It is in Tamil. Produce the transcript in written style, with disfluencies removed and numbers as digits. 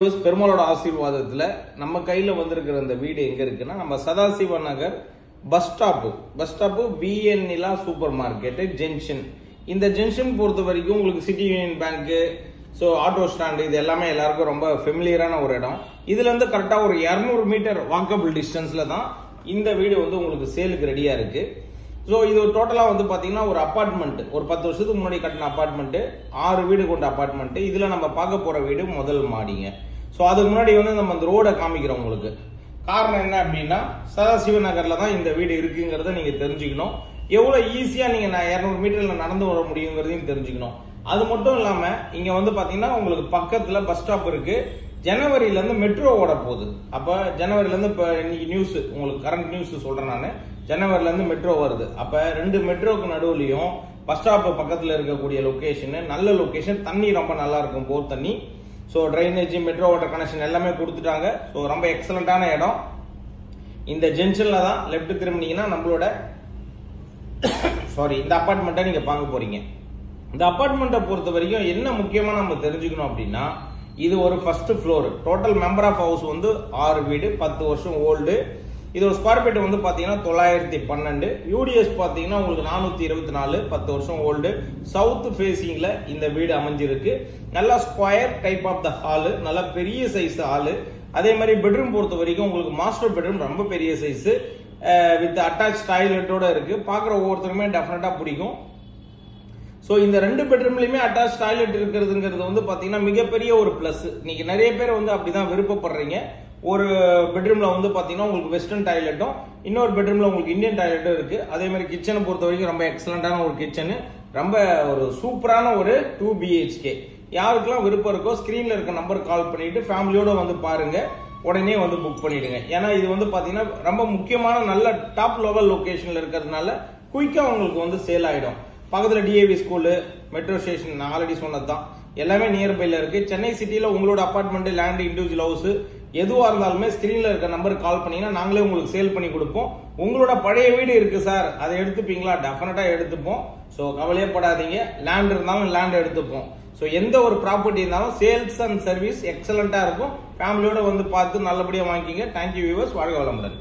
பெருமாளோட ஆசீர்வாதத்துல நம்ம கையில வந்திருக்கிற இந்த வீடு எங்க இருக்குன்னா நம்ம சதாசிவ நகர் பஸ் ஸ்டாப் பிஎன்னிலா சூப்பர் மார்க்கெட் ஜங்ஷன். இந்த ஜங்ஷன் பொறுத்த வரைக்கும் உங்களுக்கு City Union Bank, auto stand, இது எல்லாமே எல்லாருக்கும் ரொம்ப ஃபெமிலியரான ஒரு இடம். இதுல இருந்து கரெக்டா ஒரு 200 மீட்டர் வாக்கபிள் டிஸ்டன்ஸ்ல தான் இந்த வீடு வந்து உங்களுக்கு சேலுக்கு ரெடியா இருக்கு. இது டோட்டலா வந்து பாத்தீங்கன்னா ஒரு அபார்ட்மெண்ட், ஒரு 10 வருஷத்துக்கு முன்னாடி கட்டின அபார்ட்மெண்ட், 6 வீடு கொண்ட அபார்ட்மெண்ட். இதுல நம்ம பார்க்க போற வீடு முதல் மாடிங்க. அதுக்கு முன்னாடி வந்து நம்ம இந்த ரோட காமிக்கிறோம் உங்களுக்கு. காரணம் என்ன அப்படின்னா சதாசிவ நகர்ல தான் இந்த வீடு இருக்குங்கிறத நீங்க தெரிஞ்சுக்கணும். எவ்வளவு ஈஸியா நீங்க 200 மீட்டர்ல நடந்து வர முடியுங்கிறதையும் தெரிஞ்சுக்கணும். அது மட்டும் இல்லாம இங்க வந்து பாத்தீங்கன்னா உங்களுக்கு பக்கத்துல பஸ் ஸ்டாப் இருக்கு. ஜனவரியில இருந்து மெட்ரோ ஓட போகுது. அப்ப ஜனவரில இருந்து இப்ப இன்னைக்கு நியூஸ், உங்களுக்கு கரண்ட் நியூஸ் சொல்றேன் நானு. ஜனவரில இருந்து மெட்ரோ வருது. அப்ப 2 மெட்ரோக்கு நடுவுலயும் பஸ் ஸ்டாப் பக்கத்துல இருக்கக்கூடிய லொகேஷன் நல்ல லொகேஷன், தண்ணி ரொம்ப நல்லா இருக்கும், போர் தண்ணி. டிரைனேஜ், மெட்ரோ வாட்டர் கனெக்ஷன் எல்லாமே கொடுத்துட்டாங்க. ரொம்ப எக்ஸலண்டான இடம். இந்த ஜங்ஷன்ல தான் லெப்ட் திரும்பினீங்கன்னா நம்மளோட இந்த அபார்ட்மெண்ட்டை நீங்க பார்க்க போறீங்க. இந்த அபார்ட்மெண்ட்டை பொறுத்த வரைக்கும் என்ன முக்கியமா நம்ம தெரிஞ்சுக்கணும் அப்படின்னா, இது ஒரு first floor. Total member of house வந்து 6 வீடு, 10 வருஷம் ஓல்டு. இது ஒரு ஸ்கொயர் ஃபீட் வந்து பாத்தீங்கன்னா 912. யூடிஎஸ் பாத்தீங்கன்னா உங்களுக்கு 424, 10 வருஷம் ஓல்டு. சவுத் ஃபேசிங்ல இந்த வீடு அமைஞ்சிருக்கு. நல்லா square type of the hall, நல்ல பெரிய சைஸ் ஹால். அதே மாதிரி பெட்ரூம் பொறுத்த வரைக்கும் உங்களுக்கு மாஸ்டர் பெட்ரூம் ரொம்ப பெரிய சைஸ் வித் அட்டாச் டாய்லெட்டோட இருக்கு. பாக்குற ஒவ்வொருத்தருமே டெஃபினட்டா பிடிக்கும். இந்த 2 பெட்ரூம்லயுமே அட்டாச் டாய்லெட் இருக்கிறதுங்கிறது வந்து பாத்தீங்கன்னா மிகப்பெரிய ஒரு பிளஸ். இன்னைக்கு நிறைய பேர் வந்து அப்படிதான் விருப்பப்படுறீங்க. ஒரு பெட்ரூம்ல வந்து பாத்தீங்கன்னா உங்களுக்கு வெஸ்டர்ன் டாய்லெட்டும், இன்னொரு பெட்ரூம்ல உங்களுக்கு இந்தியன் டாய்லெட்டும் இருக்கு. அதே மாதிரி கிச்சனை பொறுத்த வரைக்கும் ரொம்ப எக்ஸலண்டான ஒரு கிச்சனு, ரொம்ப ஒரு சூப்பரான ஒரு 2 BHK. யாருக்கெல்லாம் விருப்பம் இருக்கோ ஸ்கிரீன்ல இருக்க நம்பர் கால் பண்ணிட்டு ஃபேமிலியோட வந்து பாருங்க, உடனே வந்து புக் பண்ணிடுங்க. ஏன்னா இது வந்து பாத்தீங்கன்னா ரொம்ப முக்கியமான நல்ல டாப் லெவல் லொகேஷன்ல இருக்கிறதுனால குயிக்கா உங்களுக்கு வந்து சேல் ஆயிடும். பக்கத்துல டிஏவி ஸ்கூலு, மெட்ரோ ஸ்டேஷன், நான் ஆல்ரெடி சொன்னதுதான், எல்லாமே நியர்பைல இருக்கு. சென்னை சிட்டில உங்களோட அபார்ட்மெண்ட், லேண்ட், இண்டிவிஜுவல் ஹவுஸ் எதுவா இருந்தாலுமே ஸ்கிரீன்ல இருக்க நம்பருக்கு கால் பண்ணீங்கன்னா நாங்களே உங்களுக்கு சேல் பண்ணி கொடுப்போம். உங்களோட பழைய வீடு இருக்கு சார், அதை எடுத்துப்பீங்களா? டெஃபினட்டா எடுத்துப்போம். கவலையே படாதீங்க. லேண்ட் இருந்தாலும் லேண்ட் எடுத்துப்போம். எந்த ஒரு ப்ராப்பர்ட்டி இருந்தாலும் சேல்ஸ் அண்ட் சர்வீஸ் எக்ஸலண்டா இருக்கும். ஃபேமிலியோட வந்து பார்த்து நல்லபடியா வாங்கிக்கிங்க. Thank you viewers. வாழ்க வளமுடன்.